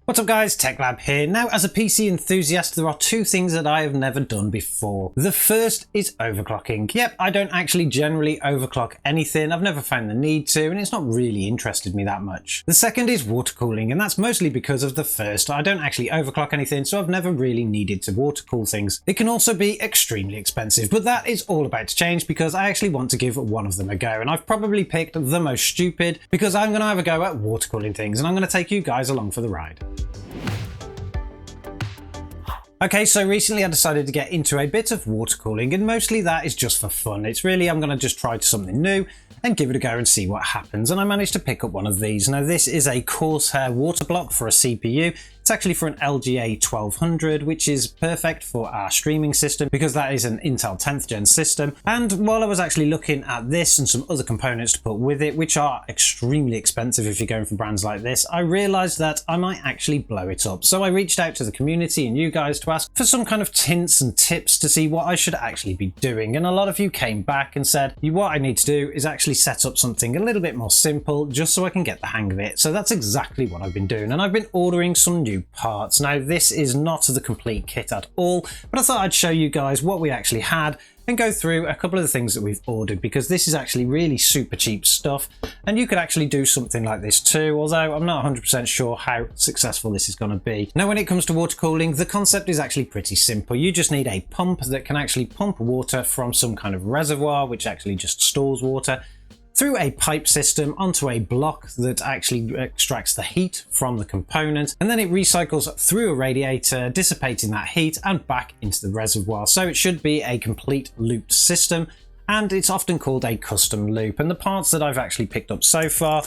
What's up guys, TechLab here. Now as a PC enthusiast, there are two things that I have never done before. The first is overclocking. Yep, I don't actually generally overclock anything. I've never found the need to, and it's not really interested me that much. The second is water cooling, and that's mostly because of the first. I don't actually overclock anything, so I've never really needed to water cool things. It can also be extremely expensive, but that is all about to change because I actually want to give one of them a go, and I've probably picked the most stupid because I'm going to have a go at water cooling things, and I'm going to take you guys along for the ride. Okay, so recently I decided to get into a bit of water cooling, and mostly that is just for fun. It's really, I'm going to just try something new and give it a go and see what happens. And I managed to pick up one of these. Now this is a Corsair water block for a CPU. It's actually for an LGA 1200, which is perfect for our streaming system because that is an Intel 10th gen system. And while I was actually looking at this and some other components to put with it, which are extremely expensive if you're going for brands like this, I realized that I might actually blow it up. So I reached out to the community and you guys to ask for some kind of hints and tips to see what I should actually be doing. And a lot of you came back and said, what I need to do is actually set up something a little bit more simple just so I can get the hang of it. So that's exactly what I've been doing. And I've been ordering some new parts. Now this is not the complete kit at all, but I thought I'd show you guys what we actually had and go through a couple of the things that we've ordered because this is actually really super cheap stuff and you could actually do something like this too, although I'm not 100% sure how successful this is going to be. Now when it comes to water cooling, the concept is actually pretty simple. You just need a pump that can actually pump water from some kind of reservoir which actually just stores water through a pipe system onto a block that actually extracts the heat from the component, and then it recycles through a radiator, dissipating that heat and back into the reservoir. So it should be a complete looped system, and it's often called a custom loop. And the parts that I've actually picked up so far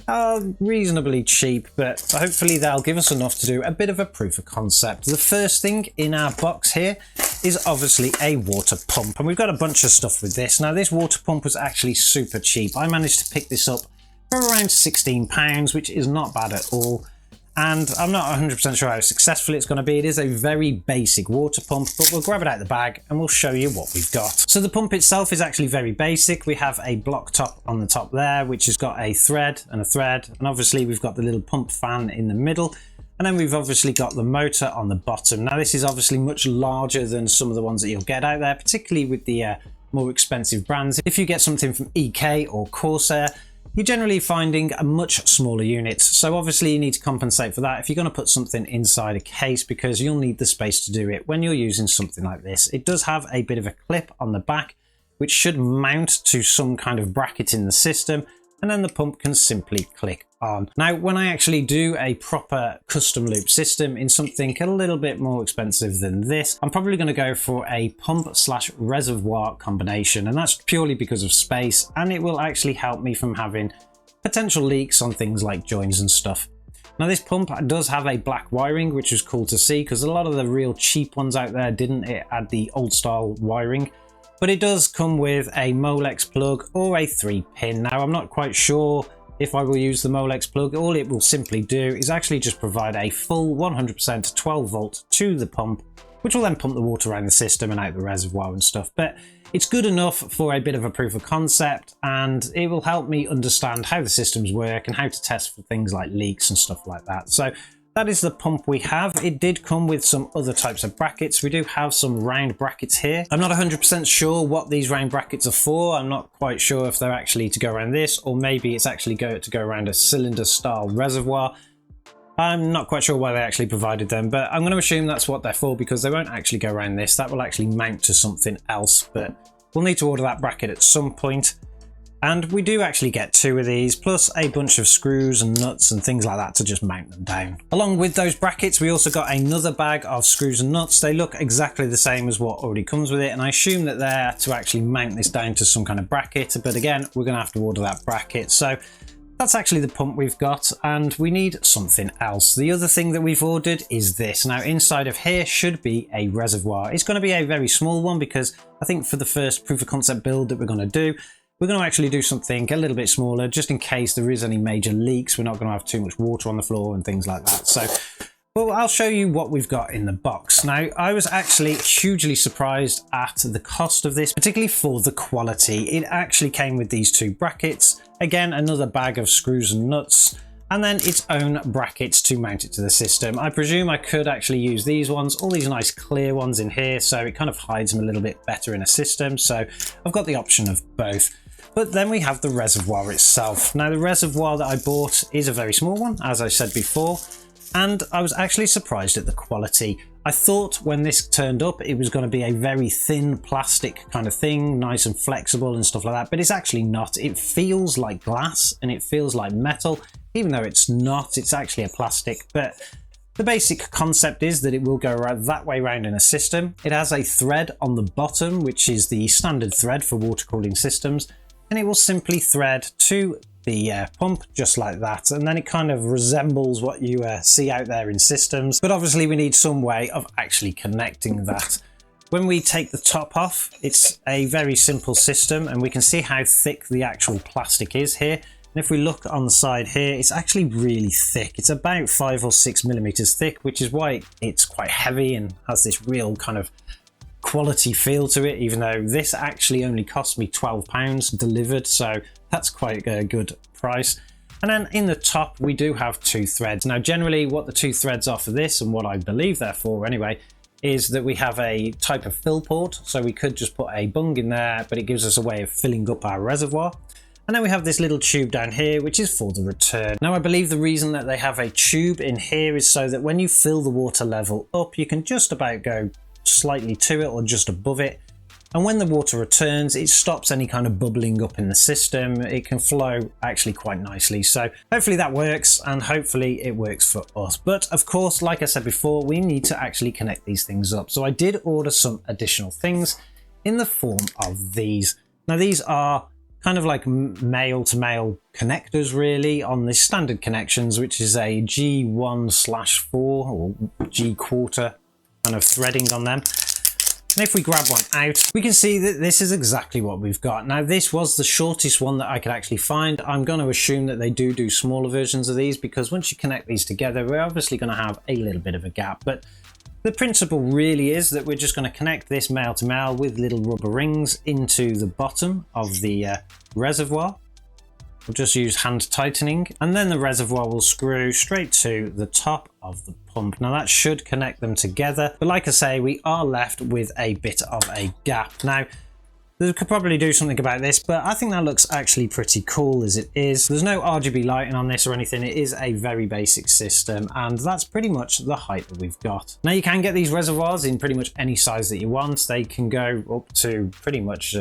are reasonably cheap, but hopefully they'll give us enough to do a bit of a proof of concept. The first thing in our box here is obviously a water pump, and we've got a bunch of stuff with this. Now this water pump was actually super cheap. I managed to pick this up for around £16, which is not bad at all. And I'm not 100% sure how successful it's going to be. It is a very basic water pump, but we'll grab it out of the bag and we'll show you what we've got. So the pump itself is actually very basic. We have a block top on the top there, which has got a thread, and obviously we've got the little pump fan in the middle. And then we've obviously got the motor on the bottom. Now this is obviously much larger than some of the ones that you'll get out there, particularly with the more expensive brands. If you get something from EK or Corsair, you're generally finding a much smaller units. So obviously you need to compensate for that if you're going to put something inside a case, because you'll need the space to do it when you're using something like this. It does have a bit of a clip on the back, which should mount to some kind of bracket in the system, and then the pump can simply click on. Now, when I actually do a proper custom loop system in something a little bit more expensive than this, I'm probably going to go for a pump slash reservoir combination, and that's purely because of space, and it will actually help me from having potential leaks on things like joins and stuff. Now this pump does have a black wiring, which is cool to see because a lot of the real cheap ones out there didn't. It had the old style wiring. But it does come with a Molex plug or a 3-pin. Now I'm not quite sure if I will use the Molex plug. All it will simply do is actually just provide a full 100% 12 volt to the pump, which will then pump the water around the system and out the reservoir and stuff. But it's good enough for a bit of a proof of concept, and it will help me understand how the systems work and how to test for things like leaks and stuff like that. So that is the pump we have. It did come with some other types of brackets. We do have some round brackets here. I'm not 100% sure what these round brackets are for. I'm not quite sure if they're actually to go around this, or maybe it's actually to go around a cylinder style reservoir. I'm not quite sure why they actually provided them, but I'm going to assume that's what they're for because they won't actually go around this. That will actually mount to something else, but we'll need to order that bracket at some point. And we do actually get 2 of these, plus a bunch of screws and nuts and things like that to just mount them down. Along with those brackets, we also got another bag of screws and nuts. They look exactly the same as what already comes with it, and I assume that they're to actually mount this down to some kind of bracket, but again, we're going to have to order that bracket. So that's actually the pump we've got, and we need something else. The other thing that we've ordered is this. Now inside of here should be a reservoir. It's going to be a very small one because I think for the first proof of concept build that we're going to do, we're going to actually do something a little bit smaller just in case there is any major leaks. We're not going to have too much water on the floor and things like that. So, well, I'll show you what we've got in the box. Now, I was actually hugely surprised at the cost of this, particularly for the quality. It actually came with these 2 brackets. Again, another bag of screws and nuts, and then its own brackets to mount it to the system. I presume I could actually use these ones, all these nice clear ones in here, so it kind of hides them a little bit better in a system. So I've got the option of both. But then we have the reservoir itself. Now the reservoir that I bought is a very small one, as I said before, and I was actually surprised at the quality. I thought when this turned up it was going to be a very thin plastic kind of thing, nice and flexible and stuff like that, but it's actually not. It feels like glass and it feels like metal, even though it's not. It's actually a plastic. But the basic concept is that it will go around that way round in a system. It has a thread on the bottom, which is the standard thread for water cooling systems, and it will simply thread to the pump just like that, and then it kind of resembles what you see out there in systems, but obviously we need some way of actually connecting that. When we take the top off, it's a very simple system, and we can see how thick the actual plastic is here. And if we look on the side here, it's actually really thick. It's about 5 or 6 millimeters thick, which is why it's quite heavy and has this real kind of quality feel to it, even though this actually only cost me £12 delivered, so that's quite a good price. And then in the top we do have 2 threads. Now generally what the 2 threads are for this, and what I believe they're for anyway, is that we have a type of fill port, so we could just put a bung in there, but it gives us a way of filling up our reservoir. And then we have this little tube down here, which is for the return. Now I believe the reason that they have a tube in here is so that when you fill the water level up, you can just about go slightly to it or just above it, and when the water returns it stops any kind of bubbling up in the system. It can flow actually quite nicely, so hopefully that works, and hopefully it works for us. But of course, like I said before, we need to actually connect these things up, so I did order some additional things in the form of these. Now these are kind of like male to male connectors really on the standard connections, which is a G1/4 or G quarter kind of threading on them. And if we grab one out, we can see that this is exactly what we've got. Now this was the shortest one that I could actually find. I'm going to assume that they do smaller versions of these, because once you connect these together we're obviously going to have a little bit of a gap. But the principle really is that we're just going to connect this male to male with little rubber rings into the bottom of the reservoir. We'll just use hand tightening, and then the reservoir will screw straight to the top of the pump. Now that should connect them together, but like I say, we are left with a bit of a gap. Now they could probably do something about this, but I think that looks actually pretty cool as it is. There's no RGB lighting on this or anything. It is a very basic system, and that's pretty much the height that we've got. Now you can get these reservoirs in pretty much any size that you want. They can go up to pretty much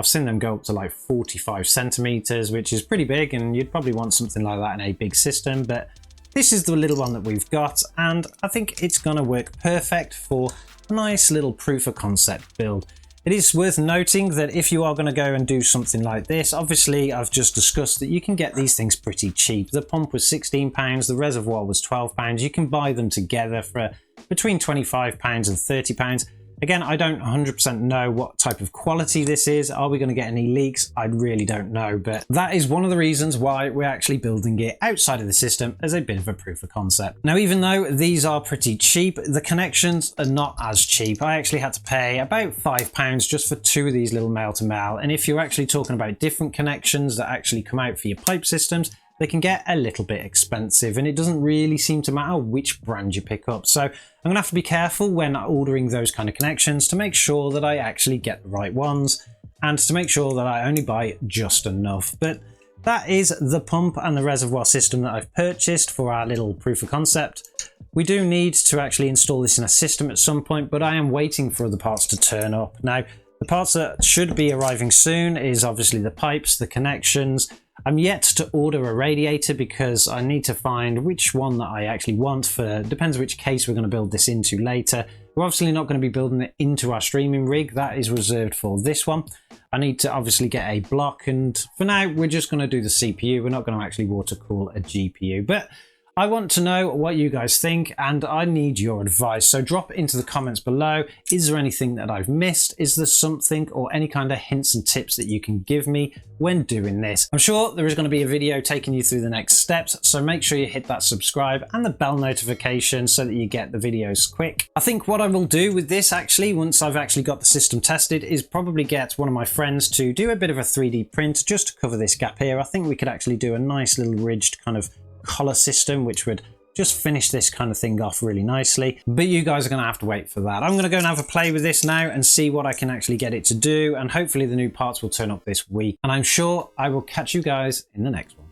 I've seen them go up to like 45 centimeters, which is pretty big, and you'd probably want something like that in a big system. But this is the little one that we've got, and I think it's going to work perfect for a nice little proof of concept build. It is worth noting that if you are going to go and do something like this, obviously I've just discussed that you can get these things pretty cheap. The pump was £16, the reservoir was £12. You can buy them together for between £25 and £30. Again, I don't 100% know what type of quality this is. Are we going to get any leaks? I really don't know, but that is one of the reasons why we're actually building it outside of the system as a bit of a proof of concept. Now, even though these are pretty cheap, the connections are not as cheap. I actually had to pay about £5 just for 2 of these little male to male. And if you're actually talking about different connections that actually come out for your pipe systems, they can get a little bit expensive, and it doesn't really seem to matter which brand you pick up. So I'm going to have to be careful when ordering those kind of connections to make sure that I actually get the right ones, and to make sure that I only buy just enough. But that is the pump and the reservoir system that I've purchased for our little proof of concept. We do need to actually install this in a system at some point, but I am waiting for other parts to turn up. Now, the parts that should be arriving soon is obviously the pipes, the connections. I'm yet to order a radiator because I need to find which one that I actually want for, depends which case we're going to build this into later. We're obviously not going to be building it into our streaming rig. That is reserved for this one. I need to obviously get a block, and for now we're just going to do the CPU. We're not going to actually water cool a GPU, but I want to know what you guys think, and I need your advice. So drop into the comments below. Is there anything that I've missed? Is there something or any kind of hints and tips that you can give me when doing this? I'm sure there is going to be a video taking you through the next steps, so make sure you hit that subscribe and the bell notification so that you get the videos quick. I think what I will do with this actually, once I've actually got the system tested, is probably get one of my friends to do a bit of a 3D print just to cover this gap here. I think we could actually do a nice little ridged kind of collar system, which would just finish this kind of thing off really nicely. But you guys are going to have to wait for that. I'm going to go and have a play with this now and see what I can actually get it to do. And hopefully the new parts will turn up this week. And I'm sure I will catch you guys in the next one.